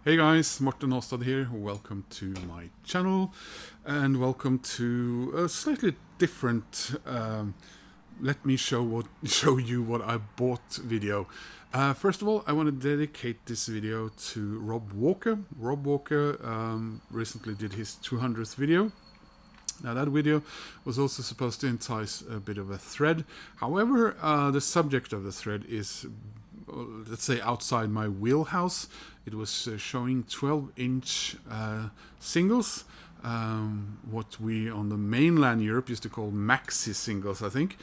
Hey guys, Morten Aastad here. Welcome to my channel and welcome to a slightly different let me show you what I bought video. First of all, I want to dedicate this video to Rob Walker. Rob Walker recently did his 200th video. Now that video was also supposed to entice a bit of a thread. However, the subject of the thread is, let's say, outside my wheelhouse. It was showing 12-inch singles, what we on the mainland Europe used to call maxi singles, I think.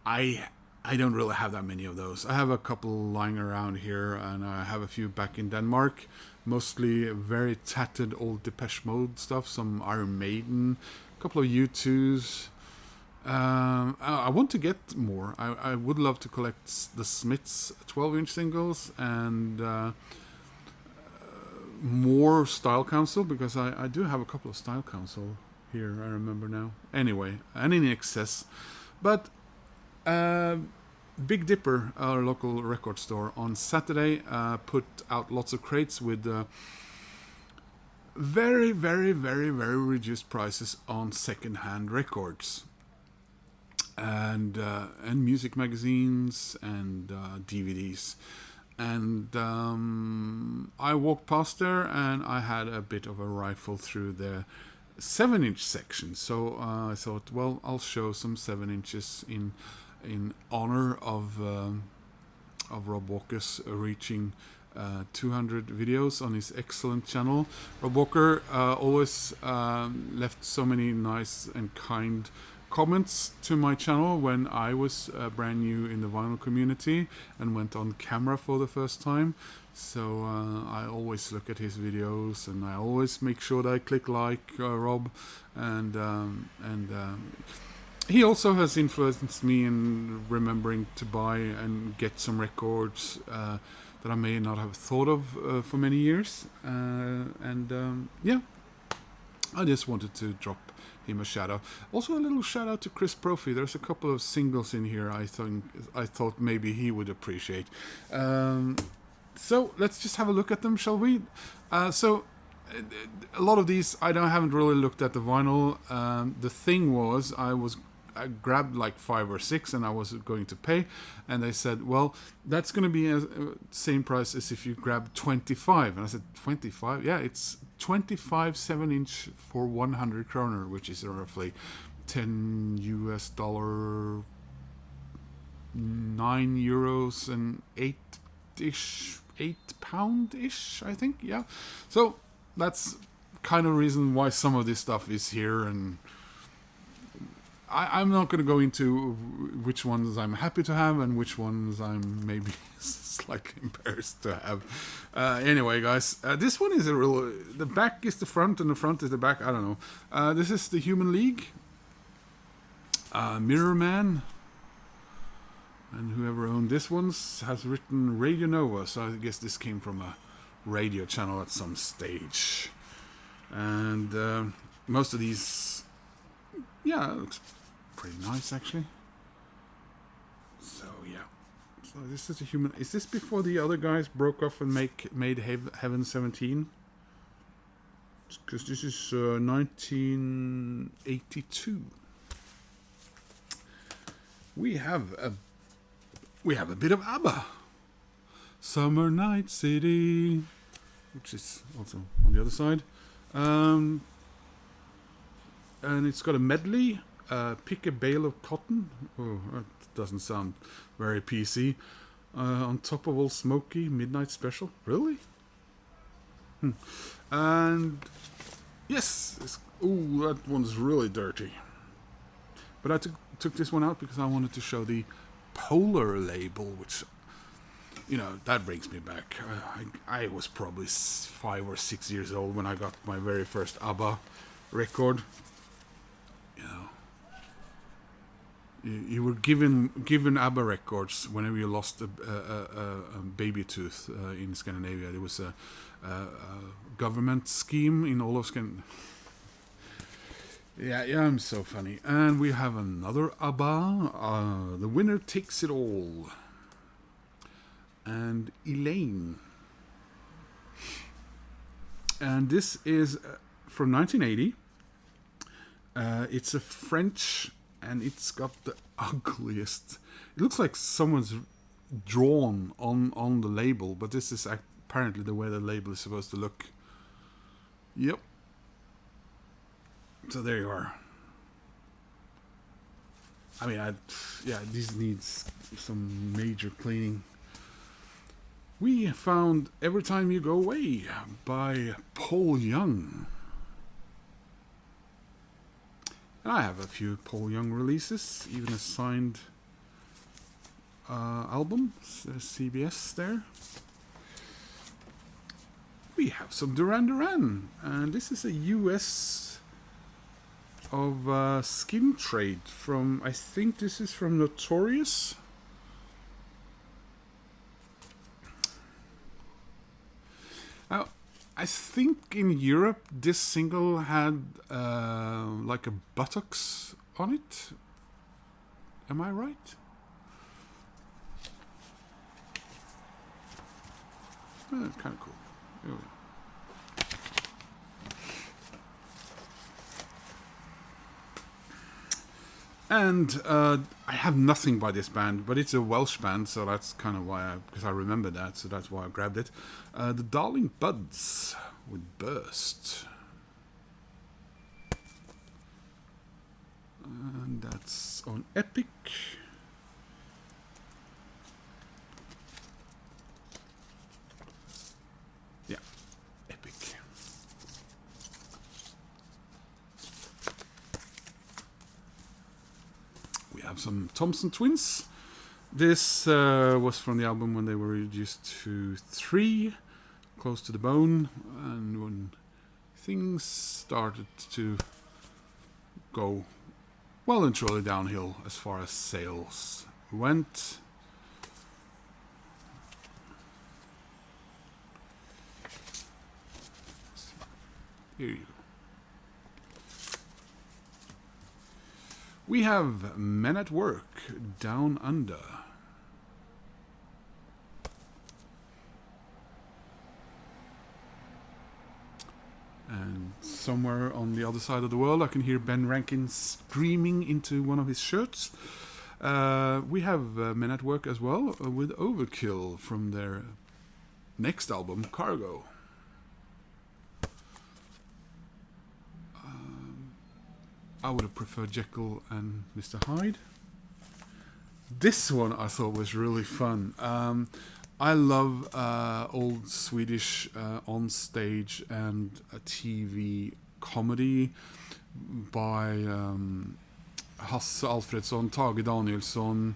I don't really have that many of those. I have a couple lying around here, and I have a few back in Denmark. Mostly very tattered old Depeche Mode stuff, some Iron Maiden, a couple of U2s. I want to get more. I would love to collect the Smiths 12-inch singles and more Style Council, because I do have a couple of Style Council here, I remember now. Anyway, and in excess. But Big Dipper, our local record store, on Saturday put out lots of crates with very, very, very, very reduced prices on second-hand records. And music magazines and DVDs. And I walked past there and I had a bit of a rifle through the 7-inch section. So I thought, well, I'll show some 7 inches in honor of Rob Walker's reaching 200 videos on his excellent channel. Rob Walker always left so many nice and kind comments to my channel when I was brand new in the vinyl community and went on camera for the first time. So I always look at his videos and I always make sure that I click like Rob, and he also has influenced me in remembering to buy and get some records that I may not have thought of for many years. Yeah, I just wanted to drop him a shout out. Also a little shout out to Chris Profi. There's a couple of singles in here I thought maybe he would appreciate. So let's just have a look at them, shall we? So a lot of these I haven't really looked at the vinyl. The thing was, I grabbed like 5 or 6 and I was going to pay, and they said, well, that's going to be the same price as if you grab 25. And I said, 25? Yeah, it's 25 7-inch for 100 kroner, which is roughly $10 US, €9 and 8 pound-ish, I think. Yeah, so that's kind of reason why some of this stuff is here. And I'm not going to go into which ones I'm happy to have and which ones I'm maybe slightly embarrassed to have. Anyway, guys, this one is a real. The back is the front and the front is the back. I don't know. This is the Human League, Mirror Man, and whoever owned this one has written Radio Nova. So I guess this came from a radio channel at some stage. And most of these, yeah, it looks pretty nice actually. So yeah, so this is a human. Is this before the other guys broke off and made Heaven 17? Because this is 1982. We have a bit of ABBA. Summer Night City, which is also on the other side. And it's got a medley. Pick a bale of cotton. Oh, that doesn't sound very PC. On top of all smoky midnight special. Really? And yes, ooh, that one's really dirty. But I took this one out because I wanted to show the Polar label, which, you know, that brings me back. I was probably 5 or 6 years old when I got my very first ABBA record. You know, you were given ABBA records whenever you lost a baby tooth in Scandinavia. There was a government scheme in all of Scandinavia. Yeah, I'm so funny. And we have another ABBA. The Winner Takes It All. And Elaine. And this is from 1980. It's a French, and it's got the ugliest. It looks like someone's drawn on the label, but this is apparently the way the label is supposed to look. Yep. So there you are. I mean, this needs some major cleaning. We found Every Time You Go Away by Paul Young. And I have a few Paul Young releases, even a signed album, CBS there. We have some Duran Duran, and this is a US of Skin Trade from, I think this is from Notorious. Now, I think in Europe this single had like a buttocks on it. Am I right? Kind of cool. Here we go. And I have nothing by this band, but it's a Welsh band, so that's kind of why because I remember that, so that's why I grabbed it. The Darling Buds with Burst. And that's on Epic. Yeah, Epic. We have some Thompson Twins. This was from the album when they were reduced to 3, Close to the Bone, and when things started to go well and truly downhill as far as sales went. Here you go. We have Men at Work, Down Under. And somewhere on the other side of the world I can hear Ben Rankin screaming into one of his shirts. We have Men at Work as well, with Overkill from their next album, Cargo. I would have preferred Jekyll and Mr. Hyde. This one I thought was really fun. I love old Swedish on-stage and a TV comedy by Hasse Alfredsson, Tage Danielsson,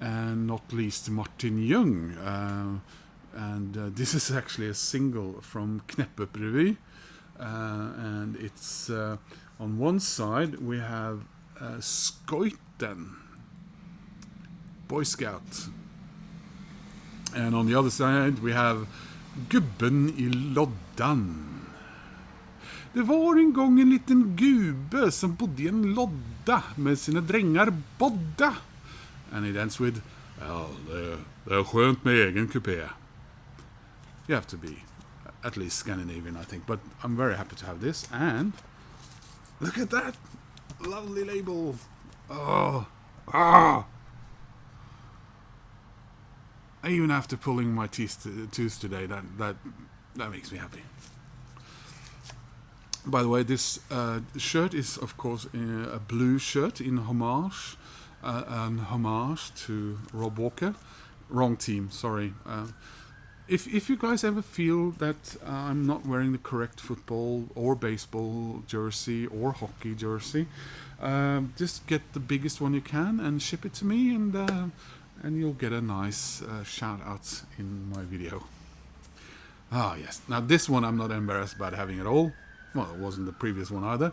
and not least Martin Ljung. And this is actually a single from Kneppup Revy. And it's on one side we have Skoiten, Boy Scout. And on the other side we have Gubben I loddan. Det var en gång en liten gube som bodde I en lodda med sina drängar bodda. And it ends with, well, det är skönt med egen kupé. You have to be at least Scandinavian, I think. But I'm very happy to have this. And look at that lovely label. Oh, even after pulling my teeth today, that makes me happy. By the way, this shirt is, of course, a blue shirt in homage, an homage to Rob Walker. Wrong team, sorry. If you guys ever feel that I'm not wearing the correct football or baseball jersey or hockey jersey, just get the biggest one you can and ship it to me, and you'll get a nice shout out in my video. Ah, yes. Now this one I'm not embarrassed about having at all. Well, it wasn't the previous one either.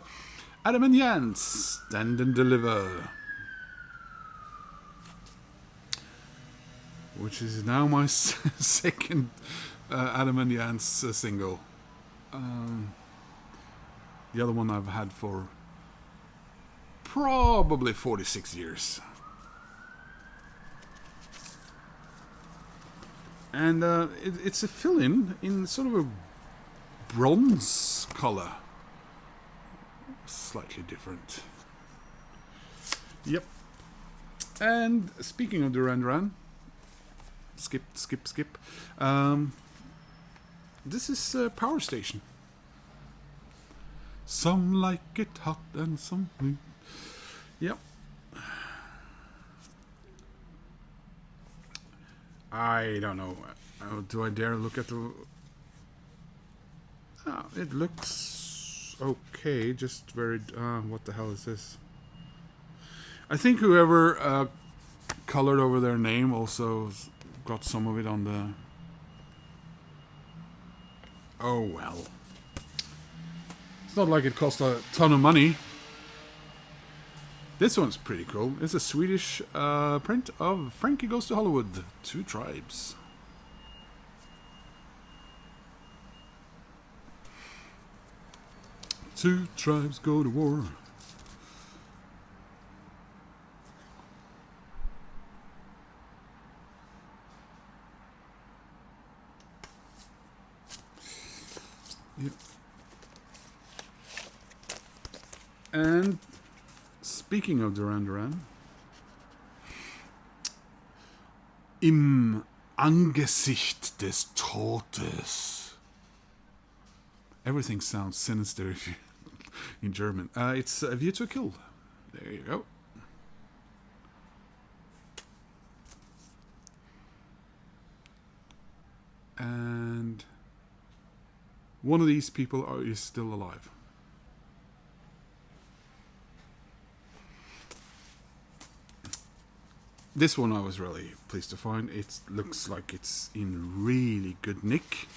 Adam and Jans, Stand and Deliver. Which is now my second Adam and Jans single. The other one I've had for probably 46 years. And it's a fill-in in sort of a bronze color. Slightly different. Yep. And speaking of Duran Duran, skip. This is Power Station. Some like it hot and some... Yep. I don't know. Do I dare look at the... Oh, it looks okay, just very... what the hell is this? I think whoever colored over their name also got some of it on the... Oh, well. It's not like it cost a ton of money. This one's pretty cool. It's a Swedish print of Frankie Goes to Hollywood, 2 Tribes. Two tribes go to war. Yep. And speaking of Duran Duran, Im Angesicht des Todes. Everything sounds sinister if you in German. It's A View to a Kill. There you go. And one of these people is still alive. This one I was really pleased to find. It looks like it's in really good nick.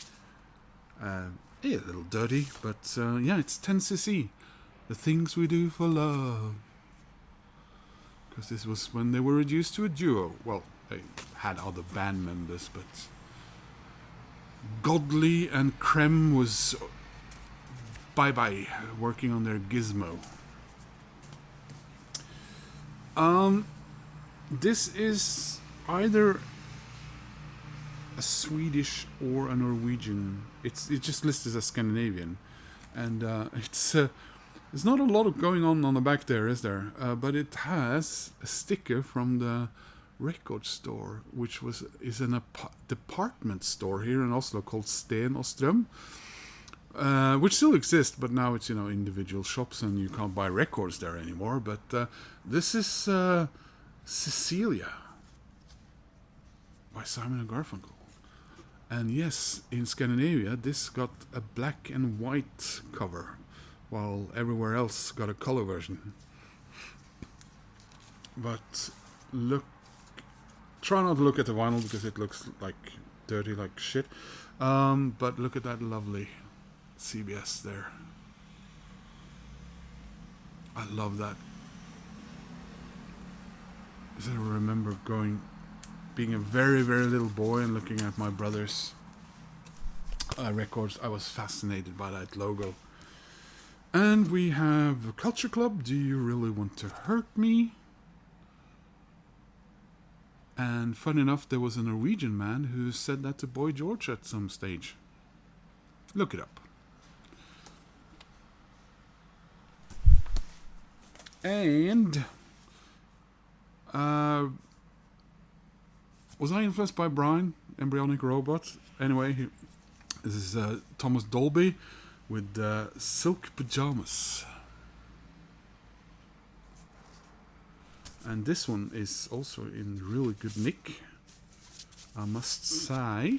A little dirty, but yeah, it's 10cc. The Things We Do for Love. Because this was when they were reduced to a duo. Well, they had other band members, but Godley and Krem was bye-bye, working on their Gizmo. This is either a Swedish or a Norwegian. It's just listed as Scandinavian, and there's not a lot of going on the back there, is there? But it has a sticker from the record store, which is a department store here in Oslo called Sten og Strøm, which still exists, but now it's individual shops and you can't buy records there anymore. But this is Cecilia by Simon and Garfunkel. And yes, in Scandinavia, this got a black and white cover, while everywhere else got a color version. But look, try not to look at the vinyl because it looks like dirty like shit. But look at that lovely CBS there. I love that. I remember being a very, very little boy and looking at my brother's records. I was fascinated by that logo. And we have Culture Club, Do You Really Want to Hurt Me? And fun enough, there was a Norwegian man who said that to Boy George at some stage. Look it up. And was I influenced by Brian, Embryonic Robot? Anyway, this is Thomas Dolby with Silk Pajamas. And this one is also in really good nick, I must say.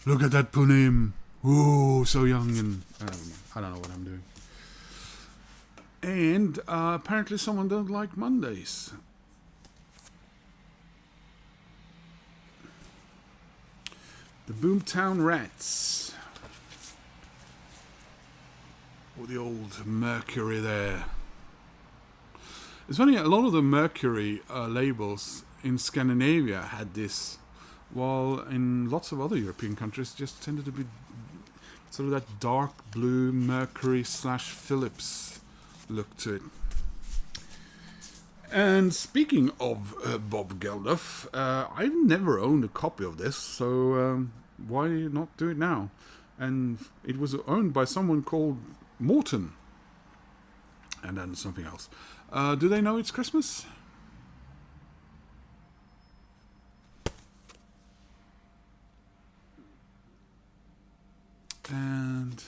Look at that punim. Ooh, so young, and I don't know what I'm doing. And apparently someone don't like Mondays. The Boomtown Rats. Or the old Mercury there. It's funny, a lot of the Mercury labels in Scandinavia had this, while in lots of other European countries just tended to be sort of that dark blue Mercury / Philips look to it. And speaking of Bob Geldof, I've never owned a copy of this, so why not do it now? And it was owned by someone called Morton. And then something else. Do they know it's Christmas? And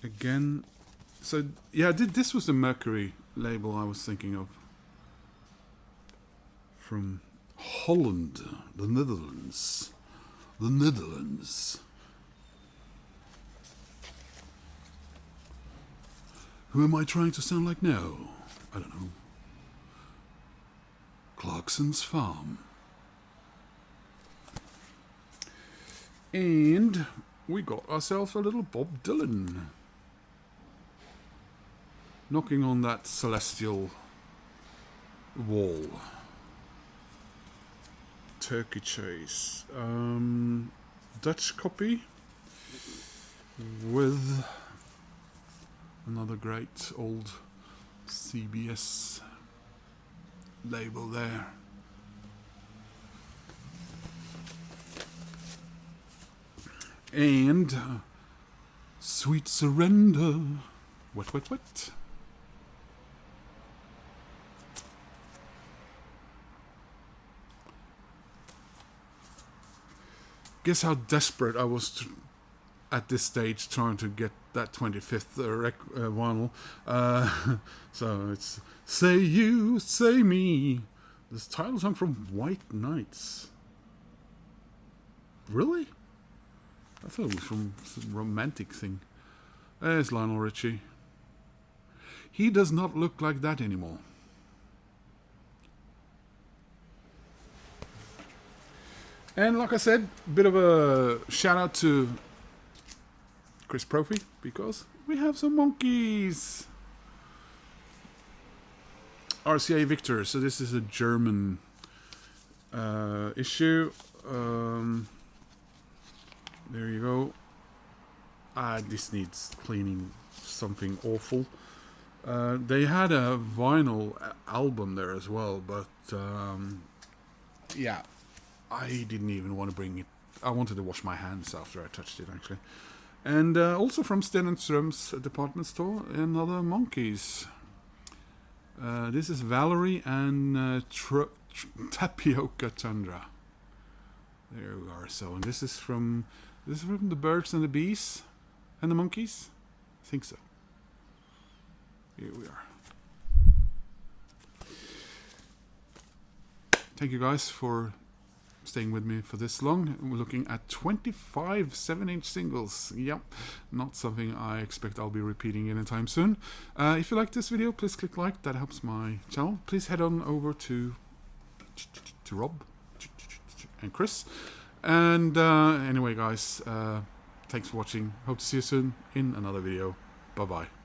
again, so yeah, this was the Mercury label I was thinking of. From Holland, the Netherlands. The Netherlands. Who am I trying to sound like now? I don't know. Clarkson's Farm. And we got ourselves a little Bob Dylan. Knocking on that celestial wall. Turkey Chase. Dutch copy. With another great old CBS label there. And Sweet Surrender. Wet, wet, wet. Guess how desperate I was at this stage trying to get that 25th vinyl. So it's Say You, Say Me. This title song from White Nights. Really? I thought it was from some romantic thing. There's Lionel Richie. He does not look like that anymore. And like I said, a bit of a shout out to Chris Profi, because we have some monkeys. RCA Victor, so this is a German issue. There you go. This needs cleaning, something awful. They had a vinyl album there as well, but yeah, I didn't even want to bring it. I wanted to wash my hands after I touched it, actually. And also from Stenström's department store, another monkeys. This is Valerie and Tapioca Tundra. There we are. So, and this is from the Birds and the Bees and the Monkeys. I think so. Here we are. Thank you guys for staying with me for this long. We're looking at 25 7-inch singles. Yep, not something I expect I'll be repeating anytime soon. If you like this video, please click like. That helps my channel. Please head on over to Rob and Chris. And anyway, guys, thanks for watching. Hope to see you soon in another video. Bye bye.